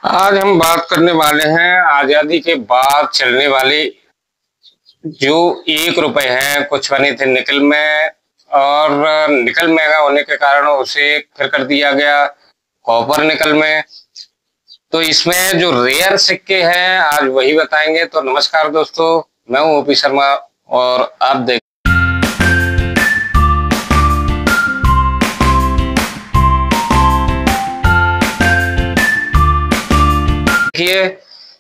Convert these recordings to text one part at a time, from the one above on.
आज हम बात करने वाले हैं आजादी के बाद चलने वाले जो 1 रुपए हैं। कुछ बने थे निकल में, और निकल महंगा होने के कारण उसे फिर कर दिया गया कॉपर निकल में। तो इसमें जो रेयर सिक्के हैं आज वही बताएंगे। तो नमस्कार दोस्तों, मैं हूं ओपी शर्मा और आप देखिए,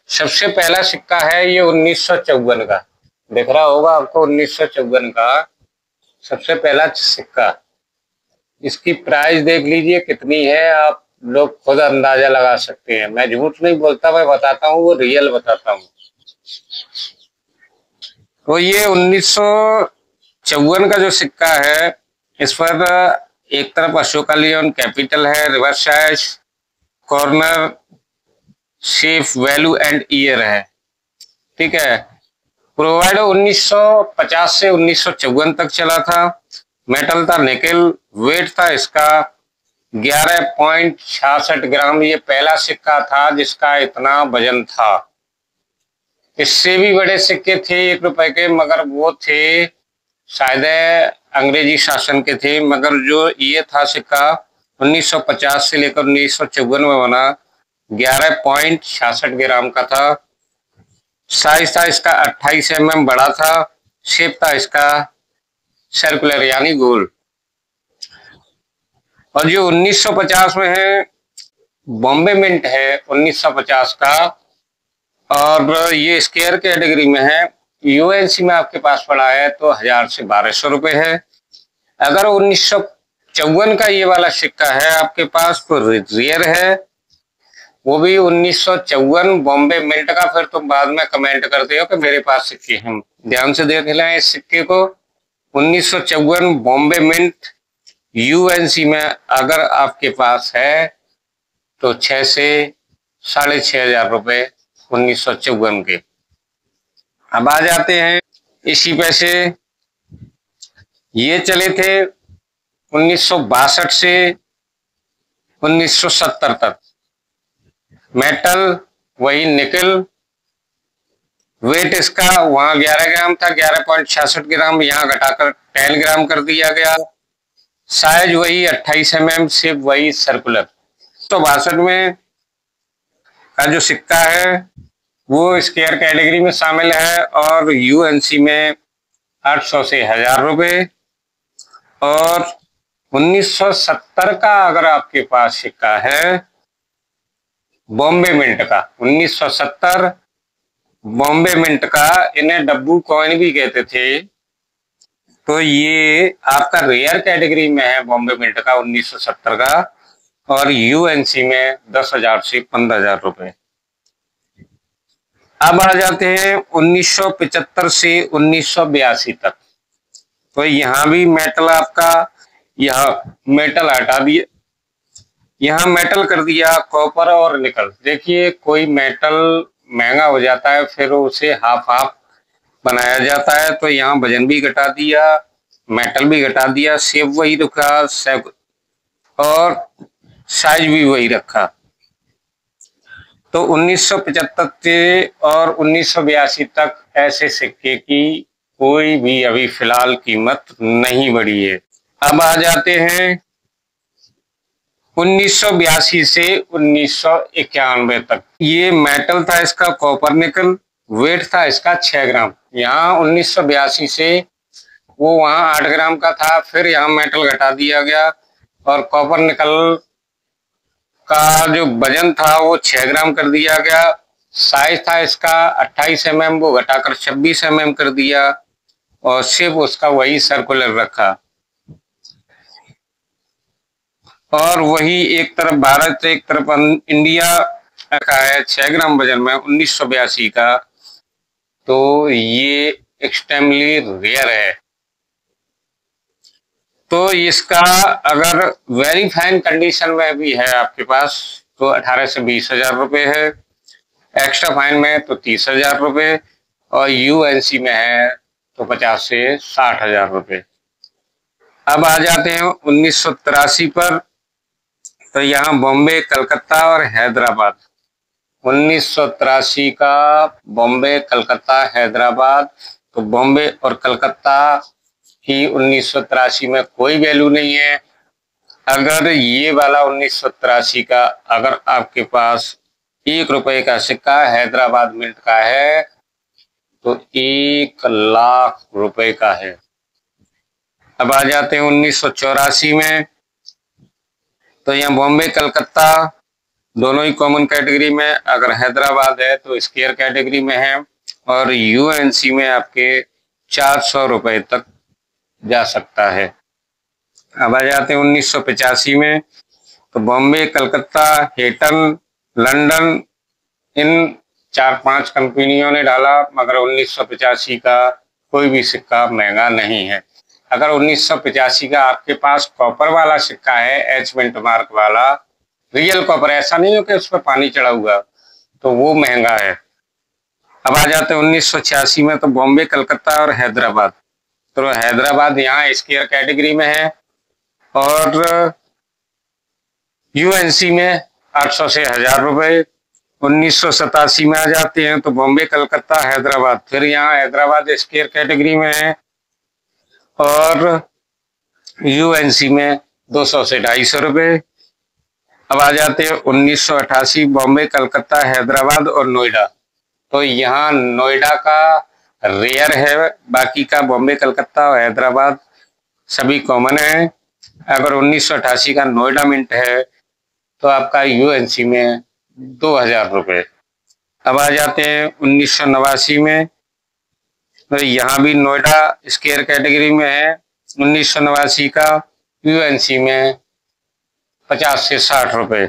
सबसे पहला सिक्का है ये 1954 का। दिख रहा होगा आपको 1954 का सबसे पहला सिक्का। इसकी प्राइस देख लीजिए कितनी है, आप लोग खुद अंदाजा लगा सकते हैं। मैं झूठ नहीं बोलता, मैं बताता हूँ, वो रियल बताता हूँ। तो ये 1954 का जो सिक्का है, इस पर एक तरफ अशोका लियोन कैपिटल है, reverse side corner shape value and year है। ठीक है। प्रोवाइड 1950 से 1954 तक चला था। मेटल था निकेल। वेट था इसका 11.66 ग्राम। ये पहला सिक्का था जिसका इतना वजन था। इससे भी बड़े सिक्के थे 1 रुपए के, मगर वो थे शायद अंग्रेजी शासन के थे। मगर जो ये था सिक्का 1950 से लेकर 1954 में बना, 11.66 ग्राम का था। साइज था इसका 28 mm बड़ा था। शेप था इसका सर्कुलर यानी गोल। और जो 1950 में है, बॉम्बे मिंट है 1950 का, और ये स्क्वायर कैटेगरी में है। यूएनसी में आपके पास पड़ा है तो 1000 से 1200 रुपए है। अगर 1954 का ये वाला सिक्का है आपके पास तो रेयर है, वो भी 1954 बॉम्बे मिंट का। फिर तुम बाद में कमेंट करते हो कि मेरे पास सिक्के हैं। ध्यान से देख लें इस सिक्के को। 1954 बॉम्बे मिंट यूएनसी में अगर आपके पास है तो 6 से 6500 रुपए 1954 के। अब आ जाते हैं इसी पैसे। ये चले थे 1962 से 1970 तक। मेटल वही निकल। वेट इसका वहां 11 ग्राम था, 11.66 ग्राम, यहाँ घटाकर 10 ग्राम कर दिया गया। साइज वही 28 mm, शेप वही सर्कुलर। तो 62 में का जो सिक्का है वो स्क्वायर कैटेगरी में शामिल है, और यूएनसी में 800 से 1000 रुपए। और 1970 का अगर आपके पास सिक्का है बॉम्बे मिंट का, 1970 बॉम्बे मिंट का, इन्हें डब्बू कॉइन भी कहते थे। तो ये आपका रेयर कैटेगरी में है बॉम्बे मिंट का 1970 का, और यूएनसी में 10,000 से 15,000 रुपए। अब आ जाते हैं 1975 से 1982 तक। तो यहाँ भी मेटल आपका, यहाँ मेटल हटा दिया, यहाँ मेटल कर दिया कॉपर और निकल। देखिए, कोई मेटल महंगा हो जाता है फिर उसे हाफ हाफ बनाया जाता है। तो यहाँ वजन भी घटा दिया, मेटल भी घटा दिया, शेप वही रखा, और साइज भी वही रखा। तो 1975 से और 1982 तक ऐसे सिक्के की कोई भी अभी फिलहाल कीमत नहीं बढ़ी है। अब आ जाते हैं 1982 से 1991 तक। ये मेटल था इसका कॉपर निकल। वेट था इसका 6 ग्राम। यहाँ 1982 से वो वहां 8 ग्राम का था, फिर यहाँ मेटल घटा दिया गया, और कॉपर निकल का जो वजन था वो 6 ग्राम कर दिया गया। साइज था इसका 28 mm, वो घटाकर 26 mm कर दिया, और शेप उसका वही सर्कुलर रखा। और वही एक तरफ भारत एक तरफ इंडिया का है 6 ग्राम वजन में 1982 का। तो ये एक्सट्रीमली रेयर है। तो इसका अगर वेरी फाइन कंडीशन में भी है आपके पास तो 18 से 20,000 रुपए है। एक्स्ट्रा फाइन में तो 30,000 रुपए, और यूएनसी में है तो 50 से 60,000 रुपए। अब आ जाते हैं 1983 पर। तो यहाँ बॉम्बे, कलकत्ता और हैदराबाद 1983 का बॉम्बे, कलकत्ता, हैदराबाद। तो बॉम्बे और कलकत्ता की 1983 में कोई वैल्यू नहीं है। अगर ये वाला 1983 का अगर आपके पास 1 रुपए का सिक्का हैदराबाद मिंट का है तो 1 लाख रुपए का है। अब आ जाते हैं 1984 में। तो यहाँ बॉम्बे, कलकत्ता दोनों ही कॉमन कैटेगरी में, अगर हैदराबाद है तो स्क्वायर कैटेगरी में है, और यूएनसी में आपके 400 रुपए तक जा सकता है। अब आ जाते हैं 1985 में। तो बॉम्बे, कलकत्ता, हेटन, लंदन, इन 4-5 कंपनियों ने डाला, मगर 1985 का कोई भी सिक्का महंगा नहीं है। अगर 1985 का आपके पास कॉपर वाला सिक्का है, एच मिंट मार्क वाला, रियल कॉपर, ऐसा नहीं हो कि उस पर पानी चढ़ा हुआ, तो वो महंगा है। अब आ जाते हैं 1986 में। तो बॉम्बे, कलकत्ता और हैदराबाद। तो हैदराबाद यहाँ स्क्वायर कैटेगरी में है, और यूएनसी में 800 से 1000 रुपए। 1987 में आ जाते हैं। तो बॉम्बे, कलकत्ता, हैदराबाद, फिर यहाँ हैदराबाद स्क्वायर कैटेगरी में है, और यूएनसी में 200 से 250 रुपए। अब आ जाते हैं 1988, बॉम्बे, कलकत्ता, हैदराबाद और नोएडा। तो यहाँ नोएडा का रेयर है, बाकी का बॉम्बे, कलकत्ता और हैदराबाद सभी कॉमन है। अगर 1988 का नोएडा मिंट है तो आपका यूएनसी में 2000 रुपए। अब आ जाते हैं 1989 में। तो यहाँ भी नोएडा स्क्वायर कैटेगरी में है। 1989 का यूएनसी में 50 से 60 रुपए।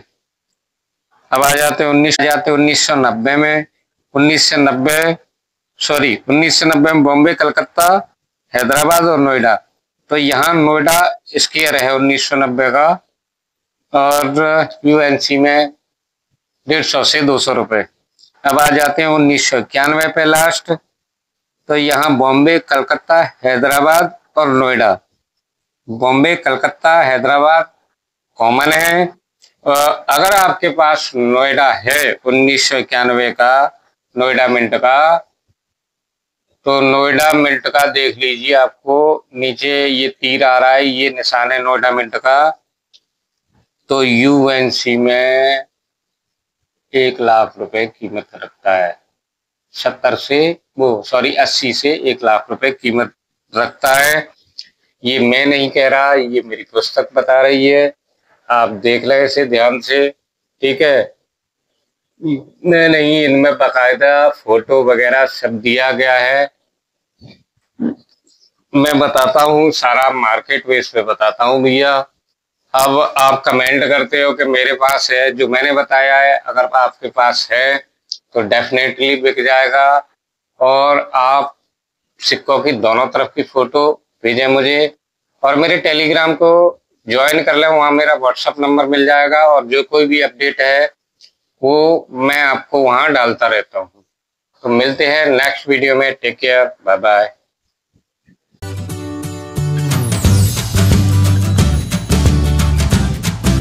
अब आ जाते हैं 1990 में। 1990 में बॉम्बे, कलकत्ता, हैदराबाद और नोएडा। तो यहाँ नोएडा स्क्वायर है 1990 का, और यूएनसी में 150 से 200 रुपए। अब आ जाते हैं 1991 पे लास्ट। तो यहाँ बॉम्बे, कलकत्ता, हैदराबाद और नोएडा। बॉम्बे, कलकत्ता, हैदराबाद कॉमन है। अगर आपके पास नोएडा है 1991 का नोएडा मिंट का, तो नोएडा मिंट का देख लीजिए, आपको नीचे ये तीर आ रहा है, ये निशान है नोएडा मिंट का। तो यूएनसी में 1 लाख रुपए कीमत रखता है। 80 से 1 लाख रुपए कीमत रखता है। ये मैं नहीं कह रहा, ये मेरी पुस्तक बता रही है। आप देख लें इसे ध्यान से, ठीक है। नहीं, इनमें बाकायदा फोटो वगैरह सब दिया गया है। मैं बताता हूँ, सारा मार्केट बेस पे बताता हूँ भैया। अब आप कमेंट करते हो कि मेरे पास है, जो मैंने बताया है अगर आपके पास है तो डेफिनेटली बिक जाएगा। और आप सिक्कों की दोनों तरफ की फोटो भेजें मुझे, और मेरे टेलीग्राम को ज्वाइन कर लें, वहाँ मेरा व्हाट्सएप नंबर मिल जाएगा, और जो कोई भी अपडेट है वो मैं आपको वहाँ डालता रहता हूँ। तो मिलते हैं नेक्स्ट वीडियो में। Take care, bye bye.